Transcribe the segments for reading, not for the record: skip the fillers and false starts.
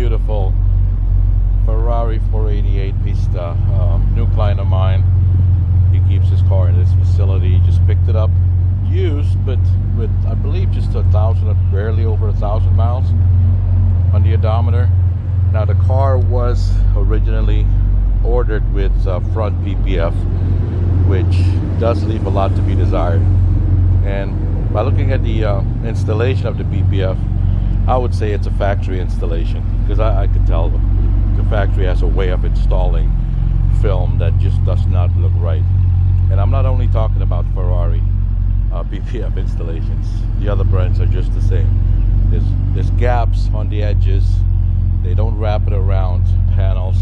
beautiful Ferrari 488 Pista. New client of mine. He keeps his car in this facility. He just picked it up used, but with, I believe, just 1,000, barely over 1,000 miles on the odometer. Now the car was originally ordered with front PPF, which does leave a lot to be desired. And by looking at the installation of the PPF, I would say it's a factory installation, because I could tell the factory has a way of installing film that just does not look right. And I'm not only talking about Ferrari PPF installations. The other brands are just the same. There's gaps on the edges. They don't wrap it around panels.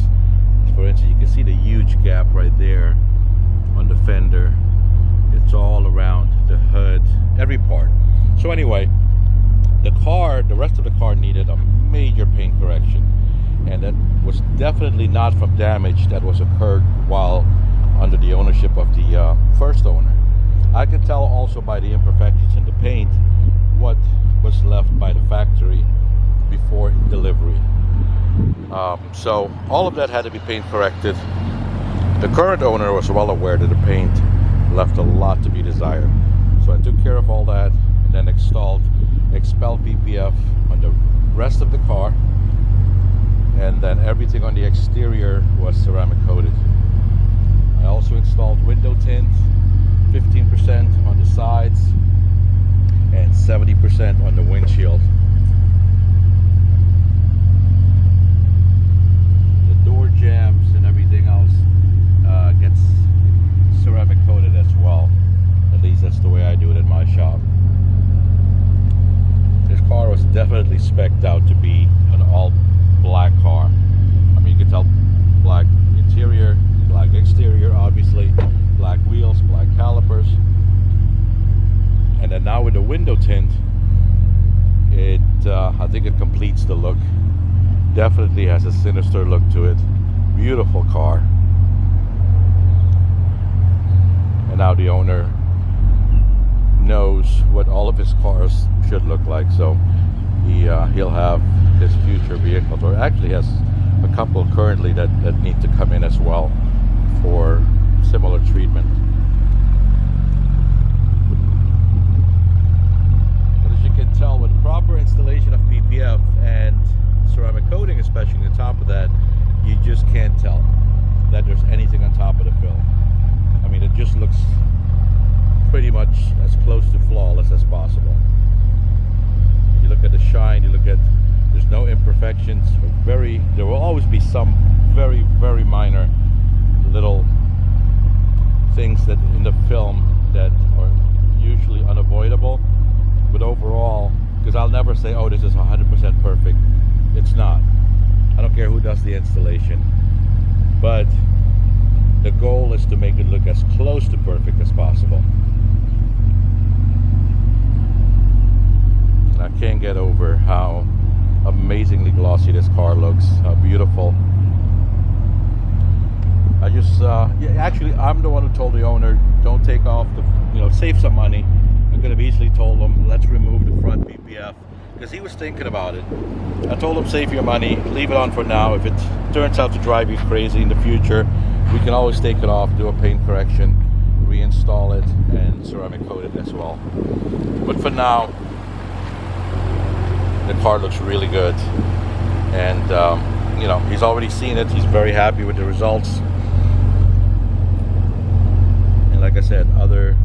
For instance, you can see the huge gap right there on the fender. It's all around the hood, every part. So anyway, the rest of the car needed a major paint correction, and that was definitely not from damage that was occurred while under the ownership of the first owner. I could tell also by the imperfections in the paint what was left by the factory before delivery. So all of that had to be paint corrected. The current owner was well aware that the paint left a lot to be desired. So I took care of all that and then installed Xpel PPF on the rest of the car, and then everything on the exterior was ceramic coated. I also installed window tint, 15% on the sides and 70% on the windshield. The door jambs and everything else gets ceramic coated as well. At least that's the way I do it in my shop. This car was definitely spec'd out to be an all black car. I mean, you can tell black interior, black exterior, obviously, black wheels, black calipers. And then now with the window tint, I think it completes the look. Definitely has a sinister look to it. Beautiful car. And now the owner knows what all of his cars should look like, so he'll have his future vehicles, or actually has a couple currently that need to come in as well for similar treatment. But as you can tell, with proper installation of PPF and ceramic coating, especially on the top of that, you just can't tell that there's anything on top of the film. I mean, it just looks pretty much as close to flawless as possible. You look at the shine, you look at, there's no imperfections. There will always be some very, very minor little things that in the film that are usually unavoidable, but overall, because I'll never say, oh, this is 100% perfect. It's not. I don't care who does the installation, but the goal is to make it look as close to perfect as possible. I can't get over how amazingly glossy this car looks, how beautiful. I just, actually, I'm the one who told the owner, don't take off save some money. I could have easily told him, let's remove the front PPF, because he was thinking about it. I told him, save your money, leave it on for now. If it turns out to drive you crazy in the future, we can always take it off, do a paint correction, reinstall it, and ceramic coat it as well. But for now, the car looks really good, and he's already seen it. He's very happy with the results, and like I said, other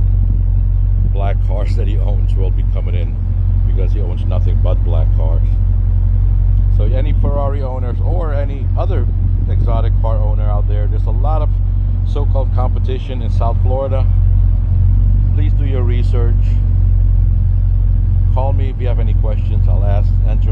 black cars that he owns will be coming in, because he owns nothing but black cars. So any Ferrari owners or any other exotic car owner out there, there's a lot of so-called competition in South Florida. Please do your research. Call me if you have any questions. I'll answer